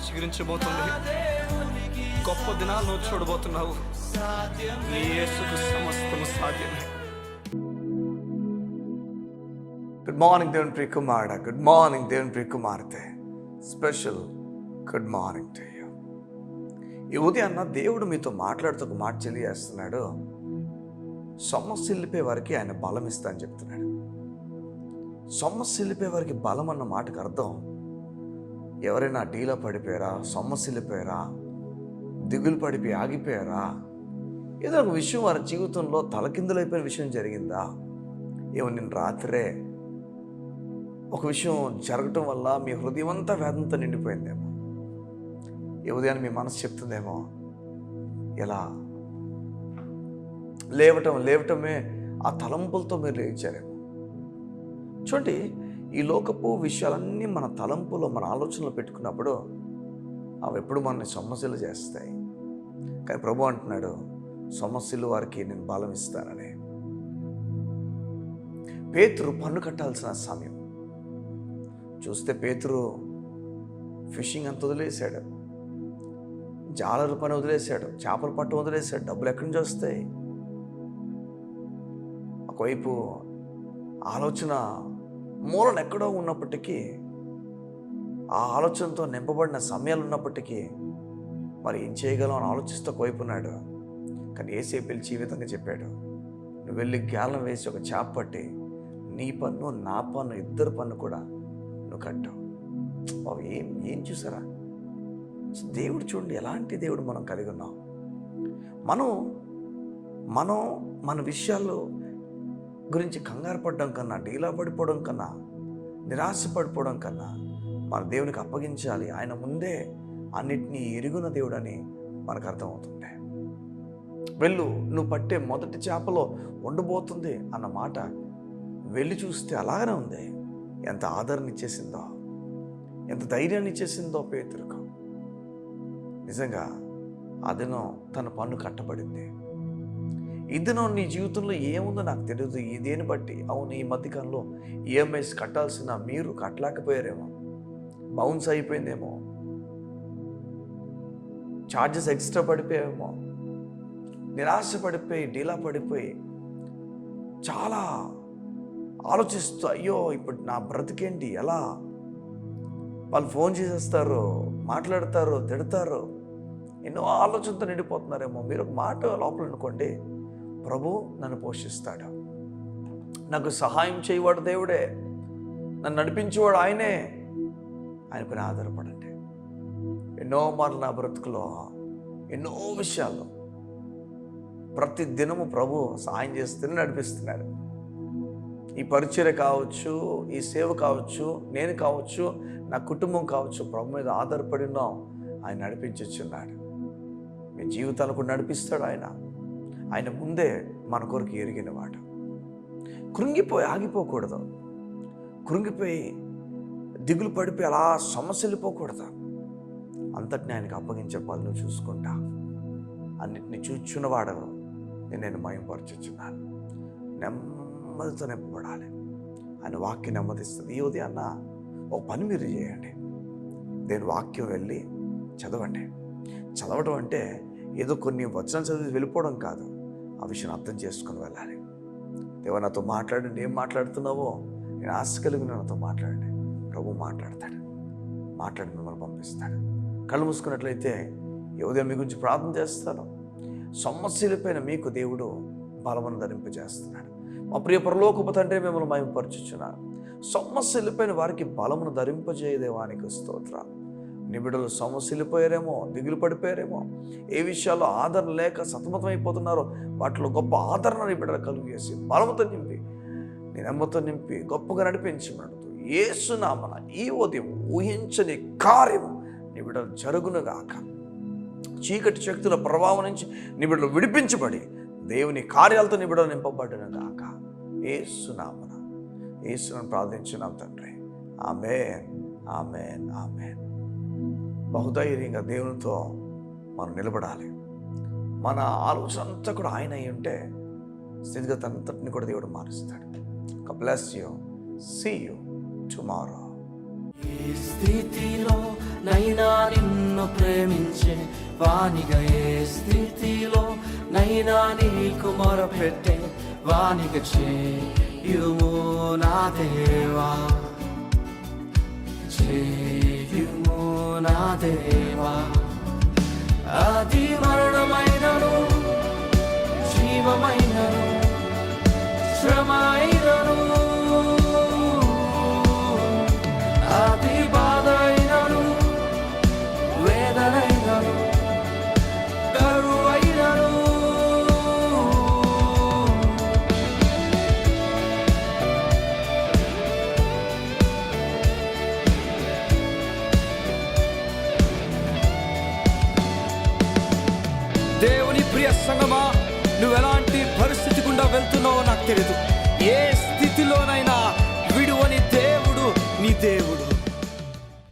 చిగురించబోతుంది. గొప్ప దినాలు నువ్వు చూడబోతున్నావు. నీ యేసుకు సమస్తము సాధ్యమే. గుడ్ మార్నింగ్ దేవుని ప్రియ కుమారుడా, గుడ్ మార్నింగ్ దేవుని ప్రియ కుమార్తె. Special good morning to you. ఈ ఉదయాన్న దేవుడు మీతో మాట్లాడుతూ ఒక మాట తెలియజేస్తున్నాడు. సొమ్మసిల్లిపోయే వారికి ఆయన బలం ఇస్తా అని చెప్తున్నాడు. సొమ్మసిల్లిపోయే వారికి బలం అన్న మాటకు అర్థం, ఎవరైనా డీలా పడిపోయారా, సొమ్మసిల్లిపోయారా, దిగులు పడిపోయి ఆగిపోయారా, ఏదో ఒక విషయం వారి జీవితంలో తలకిందులైపోయిన విషయం జరిగిందా, ఏమో నేను రాత్రే ఒక విషయం జరగటం వల్ల మీ హృదయం అంతా వేదంతో నిండిపోయిందేమో, ఈ ఉదయాన్ని మీ మనసు చెప్తుందేమో, ఎలా లేవటమే ఆ తలంపులతో మీరు లేచారేమో. చూడండి, ఈ లోకపు విషయాలన్నీ మన తలంపులో, మన ఆలోచనలు పెట్టుకున్నప్పుడు అవి ఎప్పుడు మనల్ని సొమ్మసిల్లు చేస్తాయి. కానీ ప్రభు అంటున్నాడు, సొమ్మసిల్లు వారికి నేను బలం ఇస్తానని. పేతురు పన్ను కట్టాల్సిన సమయం చూస్తే, పేతురు ఫిషింగ్ అంత వదిలేశాడు, జాలర్ల పని వదిలేశాడు, చేపల పట్టు వదిలేశాడు. డబ్బులు ఎక్కడి నుంచి వస్తాయి? ఒకవైపు ఆలోచన మూలన ఎక్కడో ఉన్నప్పటికీ, ఆ ఆలోచనతో నింపబడిన సమయాలు ఉన్నప్పటికీ మరి ఏం చేయగలం అని ఆలోచిస్తూ ఒకవైపు ఉన్నాడు. కానీ యేసే పిలిచి ఈ విధంగా చెప్పాడు, నువ్వు వెళ్ళి గాలం వేసి ఒక చేప పట్టి నీ పన్ను నా పన్ను ఇద్దరు పన్ను కూడా నువ్వు కట్టావు. బాబు, ఏం చూసారా? దేవుడు చూడండి, ఎలాంటి దేవుడు మనం కలిగి ఉన్నాం. మనం మన విషయాలు గురించి కంగారు పడడం కన్నా, డీలా పడిపోవడం కన్నా, నిరాశ పడిపోవడం కన్నా మన దేవునికి అప్పగించాలి. ఆయన ముందే అన్నిటినీ ఎరుగున దేవుడని మనకు అర్థమవుతుంది. వెళ్ళు, నువ్వు పట్టే మొదటి చేపలో ఉండబోతుంది అన్న మాట వెళ్ళి చూస్తే అలాగనే ఉంది. ఎంత ఆదరణ ఇచ్చేసిందో, ఎంత ధైర్యాన్ని ఇచ్చేసిందో పేతురుకు. నిజంగా ఆ దినం తన పన్ను కట్టబడింది. ఈ దినం నీ జీవితంలో ఏముందో నాకు తెలియదు. ఇదేని బట్టి అవును, ఈ మధ్యకాలంలో ఈఎంఐస్ కట్టాల్సిన మీరు కట్టలేకపోయారేమో, బౌన్స్ అయిపోయిందేమో, ఛార్జెస్ ఎక్స్ట్రా పడిపోయామో, నిరాశ పడిపోయి డీలా పడిపోయి చాలా ఆలోచిస్తూ, అయ్యో ఇప్పుడు నా బ్రతికేంటి, ఎలా, వాళ్ళు ఫోన్ చేసేస్తారు, మాట్లాడతారు, తిడతారు, ఎన్నో ఆలోచనతో నిండిపోతున్నారేమో. మీరు ఒక మాట లోపల అనుకోండి, ప్రభు నన్ను పోషిస్తాడు, నాకు సహాయం చేయవాడు దేవుడే, నన్ను నడిపించేవాడు ఆయనే. ఆయన పైన ఆధారపడండి. ఎన్నో మార్లు నా బ్రతుకులో ఎన్నో విషయాల్లో ప్రతి దినము ప్రభు సహాయం చేస్తూనే నడిపిస్తున్నాడు. ఈ పరిచర్య కావచ్చు, ఈ సేవ కావచ్చు, నేను కావచ్చు, నా కుటుంబం కావచ్చు, ప్రభు మీద ఆధారపడి ఉన్నాం. ఆయన నడిపించుచున్నాడు. మీ జీవితాలకు నడిపిస్తాడు ఆయన ముందే మన కొరకు ఎరిగినవాడు. కృంగిపోయి ఆగిపోకూడదు, కృంగిపోయి దిగులు పడిపోయి అలా సమస్యలిపోకూడదు. అంతటిని ఆయనకు అప్పగించే పనులు చూసుకుంటా, అన్నిటిని చూచున్నవాడు నేను మయంపరచుచున్నాను. నెమ్మదితో నింపబడాలి. ఆయన వాక్యం నెమ్మదిస్తుంది. ఈ ఉదయాన్న ఒక పని మీరు చేయండి, దేని వాక్యం వెళ్ళి చదవండి. చదవడం అంటే ఏదో కొన్ని వచనాలు చదివి వెళ్ళిపోవడం కాదు, ఆ విషయం అర్థం చేసుకుని వెళ్ళాలి. దేవా, నాతో మాట్లాడండి, ఏం మాట్లాడుతున్నావో నేను ఆశ కలిగి నాతో మాట్లాడండి. ప్రభు మాట్లాడతాడు, మాట్లాడి మిమ్మల్ని పంపిస్తాడు. కళ్ళు మూసుకున్నట్లయితే ఈ ఉదయం మీ గురించి ప్రార్థన చేస్తాను. సమస్యలపైన మీకు దేవుడు బలమును ధరింపజేస్తున్నాడు. మా ప్రియ పరలోకపు తండ్రి, మిమ్మల్ని మహిమపరచుచున్నాను. సమస్యలపైన వారికి బలమును ధరింపజేయదేవానికి స్తోత్రాలు. నీ బిడ్డలు సమస్యలిపోయారేమో, దిగులు పడిపోయారేమో, ఏ విషయాల్లో ఆదరణ లేక సతమతం అయిపోతున్నారో వాటిలో గొప్ప ఆదరణ నీ బిడ్డలు కలుగు చేసి, బలముతో నింపి, నీ నమ్మతో నింపి, గొప్పగా నడిపించమన్నట్టు యేసునామన ఈ ఉదయం ఊహించని కార్యము నీ బిడ్డలు జరుగునుగాక. చీకటి శక్తుల ప్రభావం నుంచి నీ బిడ్డలు విడిపించబడి దేవుని కార్యాలతో నీ బిడ్డలు నింపబడినగాక. యేసునామన, యేసును ప్రార్థించున్నాం తండ్రి. ఆమేన్, ఆమేన్, ఆమేన్. బహుధైర్యంగా దేవునితో మనం నిలబడాలి. మన ఆలోచన అంతా కూడా ఆయన అయి ఉంటే స్థితిగతి అంతటిని కూడా దేవుడు మారుస్తాడు. God bless you. See you tomorrow. ఏ స్థితిలో నైనా నిన్ను ప్రేమించే వానిగా, ఏ స్థితిలో నైనా నీకు మొరపెట్టే వానిగా చేయుము నా దేవా, చేయుము నా దేవా. అది మరణమైనను జీవమైనను శ్రమైనను, అది బాధ అయినను వేదనైనను కరువైనను, దేవుని ప్రియ సంగమా, నువ్వెలాంటి పరిస్థితి గుండా వెళ్తున్నావో నాకు తెలియదు. ఏ స్థితిలోనైనా విడువని దేవుడు నీ దేవుడు.